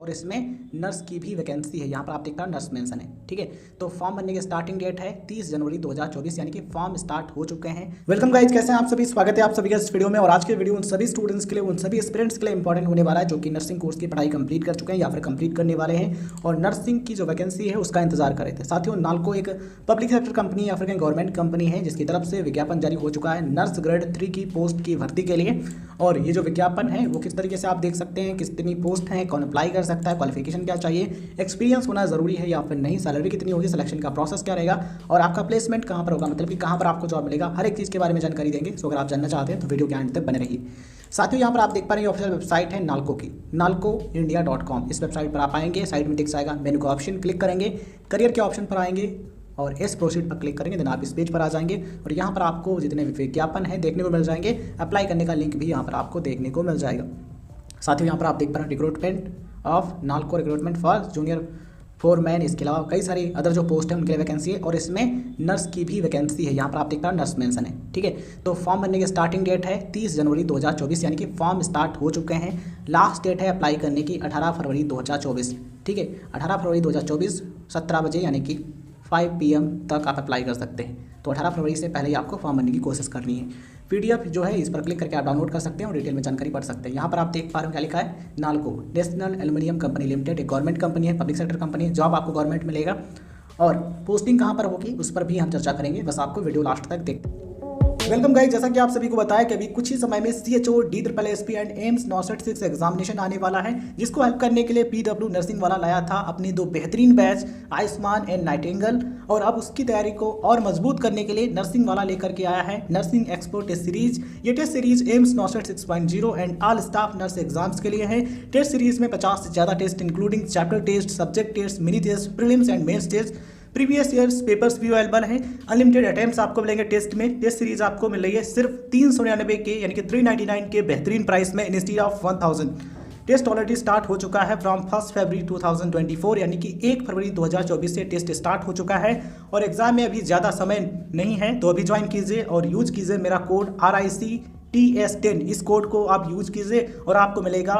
और इसमें नर्स की भी वैकेंसी है। यहाँ पर आप देख पा रहे हो नर्स मेंशन है, ठीक है। तो फॉर्म भरने की स्टार्टिंग डेट है 30 जनवरी 2024, यानी कि फॉर्म स्टार्ट हो चुके हैं। वेलकम गाइज, कैसे हैं आप सभी? स्वागत है आप सभी का इस वीडियो में। और आज के वीडियो उन सभी स्टूडेंट्स के लिए, उन सभी एस्पिरेंट्स के लिए इंपॉर्टेंट होने वाला है जो कि नर्सिंग कोर्स की पढ़ाई कंप्लीट कर चुके हैं या फिर कंप्लीट करने वाले हैं और नर्सिंग की जो वैकेंसी है उसका इंतजार कर रहे थे। साथियों, नालको एक पब्लिक सेक्टर कंपनी या फिर गवर्नमेंट कंपनी है जिसकी तरफ से विज्ञापन जारी हो चुका है नर्स ग्रेड 3 की पोस्ट की भर्ती के लिए। और ये जो विज्ञापन है वो किस तरीके से आप देख सकते हैं, कितनी पोस्ट है, कौन अप्लाई कर सकता है, क्वालिफिकेशन क्या चाहिए, एक्सपीरियंस होना जरूरी है या फिर नहीं, सैलरी कितनी होगी, सिलेक्शन का प्रोसेस क्या रहेगा और आपका प्लेसमेंट कहां पर होगा, मतलब कि कहां पर आपको जॉब मिलेगा, हर एक चीज़ के बारे में जानकारी देंगे। सो अगर आप जानना चाहते हैं तो वीडियो के एंड तक बने रहिए। साथियों, यहाँ पर आप देख पा रहे हैं ऑफिशियल वेबसाइट है नालको की, nalcoindia.com। इस वेबसाइट पर आप आएंगे, साइड में दिख जाएगा मेनू का ऑप्शन, क्लिक करेंगे, करियर के ऑप्शन पर आएंगे और इस प्रोसीड पर क्लिक करेंगे। देन आप इस पेज पर आ जाएंगे और यहाँ पर आपको जितने भी विज्ञापन है देखने को मिल जाएंगे। अप्लाई करने का लिंक भी यहाँ पर आपको देखने को मिल जाएगा। साथियों, यहाँ पर आप देख पा रहे हैं recruitment of NALCO, recruitment for junior foreman. इसके अलावा कई सारी अदर जो पोस्ट है उनके लिए वैकेंसी है और इसमें नर्स की भी वैकेंसी है। यहाँ पर आप देख पा रहे हैं नर्स मेंशन है, ठीक है। तो फॉर्म भरने की स्टार्टिंग डेट है 30 जनवरी 2024, यानी कि फॉर्म स्टार्ट हो चुके हैं। लास्ट डेट है अप्लाई करने की 18 फरवरी 2024, ठीक है। 18 फरवरी 2024 17 बजे यानी कि 5 PM तक आप अप्लाई कर सकते हैं। तो 18 फरवरी से पहले ही आपको फॉर्म भरने की कोशिश करनी है। PDF जो है इस पर क्लिक करके आप डाउनलोड कर सकते हैं और डिटेल में जानकारी पढ़ सकते हैं। यहाँ पर आप देख पा रहे हो क्या लिखा है, NALCO national aluminium company limited, एक गवर्नमेंट कंपनी है, पब्लिक सेक्टर कंपनी है। जॉब आपको गवर्नमेंट मिलेगा और पोस्टिंग कहाँ पर होगी उस पर भी हम चर्चा करेंगे, बस आपको वीडियो लास्ट तक देखते। वेलकम गाइस, जैसा कि आप सभी को बताया कि अभी कुछ ही समय में CHO DSSSP and AIIMS NORCET 6 examination आने वाला है, जिसको हेल्प करने के लिए PW नर्सिंग वाला लाया था अपनी 2 बेहतरीन बैच आयुष्मान एंड नाइटिंगेल। और अब उसकी तैयारी को और मजबूत करने के लिए नर्सिंग वाला लेकर के आया है नर्सिंग एक्सपो टेस्ट सीरीज। ये test series AIIMS NORCET 6.0 and all staff nurse exams के लिए है। टेस्ट सीरीज में 50 से ज़्यादा test including chapter test, subject test, mini test, prelims and mains test, previous years papers भी अवेलेबल हैं। अनलिमिटेड अटेम्प्ट्स आपको मिलेंगे टेस्ट में। टेस्ट सीरीज आपको मिल रही है सिर्फ 399 के यानी कि 399 के बेहतरीन प्राइस में instead of 1000। Test already start हो चुका है फ्रॉम 1 फरवरी 2024, यानी कि 1 फरवरी 2024 से टेस्ट स्टार्ट हो चुका है और एग्जाम में अभी ज़्यादा समय नहीं है। तो अभी ज्वाइन कीजिए और यूज कीजिए मेरा कोड RICTS10। इस कोड को आप यूज कीजिए और आपको मिलेगा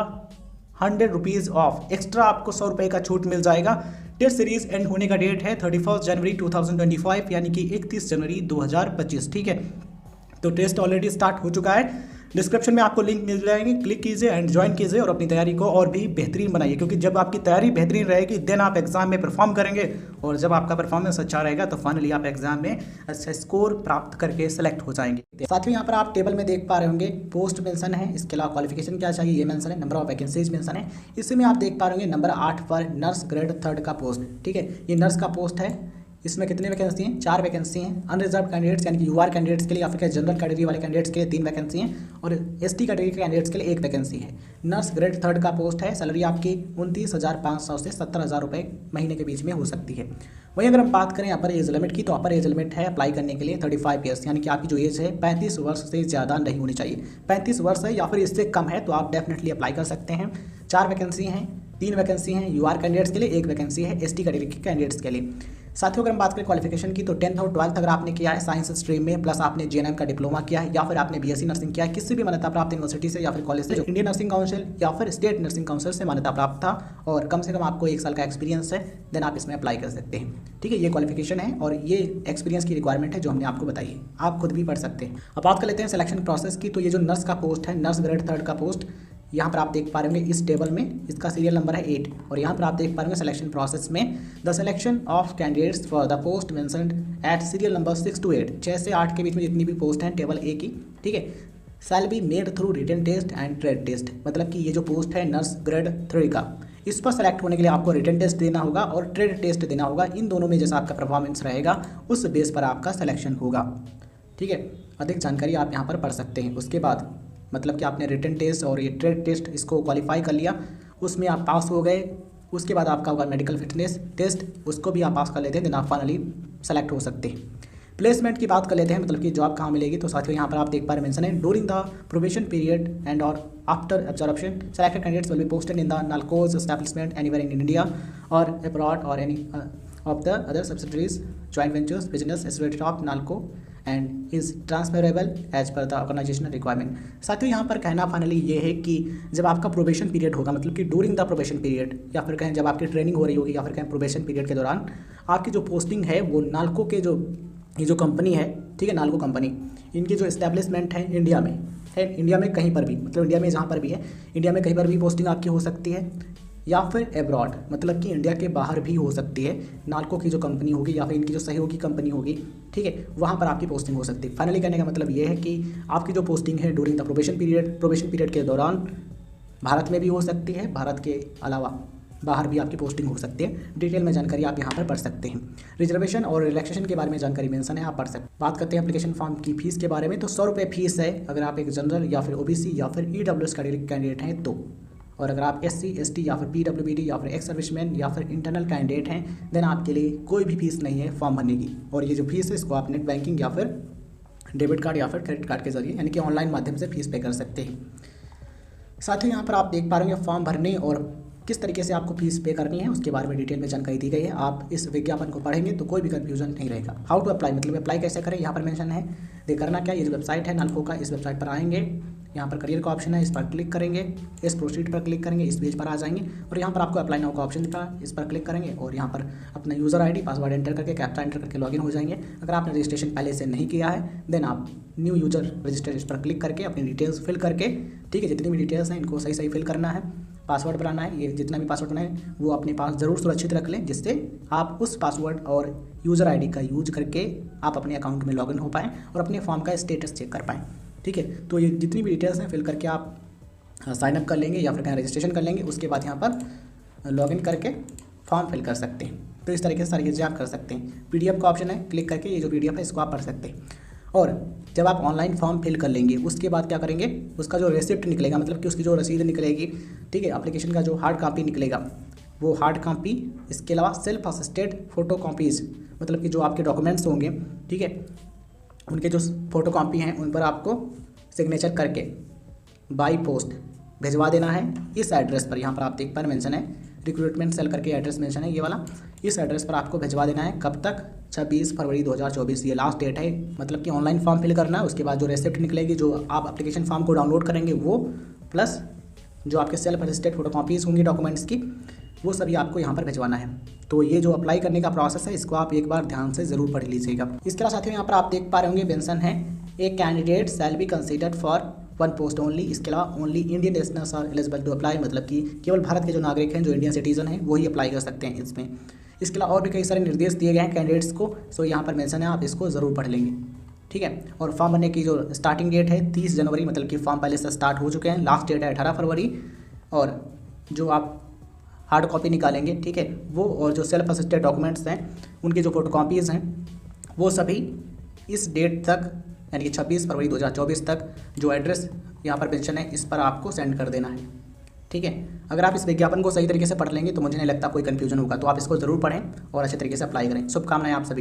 100 रुपीज़ ऑफ, एक्स्ट्रा आपको 100 रुपये का छूट मिल जाएगा। टेस्ट सीरीज एंड होने का डेट है 31 जनवरी 2025, यानी कि 31 जनवरी 2025, ठीक है। तो टेस्ट ऑलरेडी स्टार्ट हो चुका है। डिस्क्रिप्शन में आपको लिंक मिल जाएंगे, क्लिक कीजिए एंड ज्वाइन कीजिए और अपनी तैयारी को और भी बेहतरीन बनाइए, क्योंकि जब आपकी तैयारी बेहतरीन रहेगी देन आप एग्जाम में परफॉर्म करेंगे और जब आपका परफॉर्मेंस अच्छा रहेगा तो फाइनली आप एग्जाम में अच्छा स्कोर प्राप्त करके सेलेक्ट हो जाएंगे। साथियों, यहाँ पर आप टेबल में देख पा रहे होंगे पोस्ट मेंशन है, इसके अलावा क्वालिफिकेशन क्या चाहिए ये मेंशन है, नंबर ऑफ वैकेंसीज मेंशन है। इसमें आप देख पा रहे होंगे नंबर 8 पर नर्स ग्रेड 3 का पोस्ट, ठीक है। ये नर्स का पोस्ट है। इसमें कितने वैकेंसी हैं? 4 वैकेंसी हैं। अनरिजर्व कैंडिडेट्स यानी कि UR कैंडिडेट्स के लिए या फिर जनरल कैटेगरी वाले कैंडिडेट्स के लिए 3 वैकेंसी हैं और ST कैटेगरी के कैंडिडेट्स के लिए 1 वैकेंसी है। नर्स ग्रेड 3 का पोस्ट है। सैलरी आपकी 29,500 से 70,000 रुपये महीने के बीच में हो सकती है। वहीं अगर हम बात करें अपर एज लिमिट की, तो अपर एज लिमिट है अप्लाई करने के लिए 35 ईयर्स, यानी कि आपकी जो एज है 35 वर्ष से ज़्यादा नहीं होनी चाहिए। 35 वर्ष है या फिर इससे कम है तो आप डेफिनेटली अप्लाई कर सकते हैं। 4 वैकेंसी हैं, 3 वैकेंसी हैं UR कैंडिडेट्स के लिए, 1 वैकेंसी है ST कैटेगरी के कैंडिडेट्स के लिए। साथियों, अगर हम बात करें क्वालिफिकेशन की, तो 10th और 12th अगर आपने किया है साइंस स्ट्रीम में, प्लस आपने GNM का डिप्लोमा किया है या फिर आपने BSc नर्सिंग किया है किसी भी मान्यता प्राप्त यूनिवर्सिटी से या फिर कॉलेज से, जो इंडियन नर्सिंग काउंसिल या फिर स्टेट नर्सिंग काउंसिल से मान्यता प्राप्त था और कम से कम आपको 1 साल का एक्सपीरियंस है, देन आप इसमें अप्लाई कर सकते हैं, ठीक है। ये क्वालिफिकेशन है और ये एक्सपीरियंस की रिक्वायरमेंट है जो हमने आपको बताई है, आप खुद भी पढ़ सकते हैं। अब बात कर लेते हैं सिलेक्शन प्रोसेस की। तो ये जो नर्स का पोस्ट है, नर्स ग्रेड 3 का पोस्ट, यहाँ पर आप देख पा रहे होंगे इस टेबल में इसका सीरियल नंबर है 8 और यहाँ पर आप देख पा रहे होंगे सिलेक्शन प्रोसेस में the selection of candidates for the post mentioned at serial number 6 to 8, 6 से 8 के बीच में जितनी भी पोस्ट हैं टेबल A की, ठीक है, shall be made through written test and trade test. मतलब कि ये जो पोस्ट है नर्स ग्रेड 3 का, इस पर सेलेक्ट होने के लिए आपको रिटन टेस्ट देना होगा और ट्रेड टेस्ट देना होगा। इन दोनों में जैसा आपका परफॉर्मेंस रहेगा उस बेस पर आपका सिलेक्शन होगा, ठीक है। अधिक जानकारी आप यहाँ पर पढ़ सकते हैं। उसके बाद मतलब कि आपने रिटन टेस्ट और ये ट्रेड टेस्ट इसको क्वालिफाई कर लिया, उसमें आप पास हो गए, उसके बाद आपका होगा मेडिकल फिटनेस टेस्ट, उसको भी आप पास कर लेते हैं, देन आप फाइनली सेलेक्ट हो सकते हैं। प्लेसमेंट की बात कर लेते हैं, मतलब कि जॉब कहाँ मिलेगी। तो साथियों, यहाँ पर आप देख पा रहे मेंशन है during the probation period and और after observation selected candidates will be posted in the NALCO's establishment anywhere in India और अब्रॉड और any of the other subsidiaries, joint ventures, business associated of NALCO and is transferable as per the organizational requirement. साथियों यहाँ पर कहना finally ये है कि जब आपका प्रोबेशन पीरियड होगा, मतलब कि ड्यूरिंग द प्रोबेशन पीरियड, या फिर कहें जब आपकी ट्रेनिंग हो रही होगी, या फिर कहें प्रोबेशन पीरियड के दौरान आपकी जो पोस्टिंग है वो नाल्को के ये जो कंपनी है, ठीक है, नाल्को कंपनी, इनकी जो इस्टेब्लिशमेंट है इंडिया में है, इंडिया में कहीं पर भी, मतलब इंडिया में जहाँ पर भी है, इंडिया में कहीं पर भी पोस्टिंग आपकी हो सकती है, या फिर एब्रॉड, मतलब कि इंडिया के बाहर भी हो सकती है। नाल्को की जो कंपनी होगी या फिर इनकी जो सहयोगी कंपनी होगी, ठीक है, वहाँ पर आपकी पोस्टिंग हो सकती है। फाइनली कहने का मतलब ये है कि आपकी जो पोस्टिंग है ड्यूरिंग द प्रोबेशन पीरियड के दौरान भारत में भी हो सकती है, भारत के अलावा बाहर भी आपकी पोस्टिंग हो सकती है। डिटेल में जानकारी आप यहाँ पर पढ़ सकते हैं। रिजर्वेशन और रिलैक्सेशन के बारे में जानकारी मेंशन है, आप पढ़ सकते हैं। बात करते हैं एप्लीकेशन फॉर्म की फीस के बारे में, तो 100 रुपये फीस है अगर आप एक जनरल या फिर ओबीसी या फिर ईडब्ल्यूएस कैंडिडेट हैं तो, और अगर आप एससी एसटी या फिर पीडब्ल्यूबीडी या फिर एक्स सर्विसमैन या फिर इंटरनल कैंडिडेट हैं देन आपके लिए कोई भी फीस नहीं है फॉर्म भरने की। और ये जो फीस है इसको आप नेट बैंकिंग या फिर डेबिट कार्ड या फिर क्रेडिट कार्ड के जरिए यानी कि ऑनलाइन माध्यम से फीस पे कर सकते हैं। साथ ही यहाँ पर आप देख पा रहे हैं फॉर्म भरने और किस तरीके से आपको फीस पे करनी है उसके बारे में डिटेल में जानकारी दी गई है। आप इस विज्ञापन को पढ़ेंगे तो कोई भी कंफ्यूजन नहीं रहेगा। हाउ टू अप्लाई, मतलब अप्लाई कैसे करें यहाँ पर मेंशन है। देख करना क्या, ये जो वेबसाइट है नाल्को का, इस वेबसाइट पर आएंगे, यहाँ पर करियर का ऑप्शन है, इस पर क्लिक करेंगे, इस प्रोसीड पर क्लिक करेंगे, इस पेज पर आ जाएंगे और यहाँ पर आपको अप्लाई नाउ का ऑप्शन दिखा, इस पर क्लिक करेंगे और यहाँ पर अपना यूज़र आईडी पासवर्ड एंटर करके कैप्चा एंटर करके लॉगिन हो जाएंगे। अगर आपने रजिस्ट्रेशन पहले से नहीं किया है देन आप न्यू यूजर रजिस्टर इस पर क्लिक करके अपनी डिटेल्स फिल करके, ठीक है, जितनी भी डिटेल्स हैं इनको सही सही फिल करना है, पासवर्ड बनाना है। ये जितना भी पासवर्ड बनाए वो अपने पास ज़रूर सुरक्षित रख लें जिससे आप उस पासवर्ड और यूज़र आईडी का यूज करके आप अपने अकाउंट में लॉगिन हो पाएँ और अपने फॉर्म का स्टेटस चेक कर पाएँ, ठीक है। तो ये जितनी भी डिटेल्स हैं फिल करके आप साइन अप कर लेंगे या फिर कहीं रजिस्ट्रेशन कर लेंगे, उसके बाद यहाँ पर लॉगिन करके फॉर्म फिल कर सकते हैं। तो इस तरीके से सारी चीज़ें आप कर सकते हैं। पीडीएफ का ऑप्शन है, क्लिक करके ये जो पीडीएफ है इसको आप पढ़ सकते हैं। और जब आप ऑनलाइन फॉर्म फिल कर लेंगे उसके बाद क्या करेंगे, उसका जो रिसिप्ट निकलेगा, मतलब कि उसकी जो रसीद निकलेगी, ठीक है, एप्लीकेशन का जो हार्ड कॉपी निकलेगा वो हार्ड कॉपी, इसके अलावा सेल्फ असिस्टेड फोटो कॉपीज़, मतलब कि जो आपके डॉक्यूमेंट्स होंगे, ठीक है, उनके जो फोटो कॉपी हैं उन पर आपको सिग्नेचर करके बाई पोस्ट भिजवा देना है इस एड्रेस पर। यहाँ पर आप देख पर मेंशन है रिक्रूटमेंट सेल करके एड्रेस मेंशन है ये वाला, इस एड्रेस पर आपको भिजवा देना है। कब तक, 26 फरवरी 2024 ये लास्ट डेट है, मतलब कि ऑनलाइन फॉर्म फिल करना है। उसके बाद जो रेसिप्ट निकलेगी, जो आप एप्लीकेशन फॉर्म को डाउनलोड करेंगे वो, प्लस जो आपके सेल्फ असिस्टेड फोटो कॉपीज़ होंगी डॉक्यूमेंट्स की, वो सभी आपको यहाँ पर भिजवाना है। तो ये जो अप्लाई करने का प्रोसेस है इसको आप एक बार ध्यान से ज़रूर पढ़ लीजिएगा। इसके अलावा साथियों यहाँ पर आप देख पा रहे होंगे मेंशन है a candidate shall be considered for one post only. इसके अलावा only Indian nationals are eligible to apply, मतलब कि केवल भारत के जो नागरिक हैं, जो इंडियन सिटीजन हैं, वही अप्लाई कर सकते हैं इसमें। इसके अलावा और भी कई सारे निर्देश दिए गए हैं कैंडिडेट्स को, सो यहाँ पर मेंशन है, आप इसको ज़रूर पढ़ लेंगे, ठीक है। और फॉर्म भरने की जो स्टार्टिंग डेट है 30 जनवरी, मतलब कि फॉर्म पहले से स्टार्ट हो चुके हैं। लास्ट डेट है 18 फरवरी। और जो आप हार्ड कॉपी निकालेंगे, ठीक है, वो और जो सेल्फ असिस्टेड डॉक्यूमेंट्स हैं उनकी जो फोटो कॉपीज़ हैं वो सभी इस डेट तक, यानी कि 26 फरवरी 2024 तक जो एड्रेस यहाँ पर मेंशन है इस पर आपको सेंड कर देना है, ठीक है। अगर आप इस विज्ञापन को सही तरीके से पढ़ लेंगे तो मुझे नहीं लगता कोई कन्फ्यूजन होगा। तो आप इसको ज़रूर पढ़ें और अच्छे तरीके से अप्लाई करें। शुभकामनाएं आप सभी।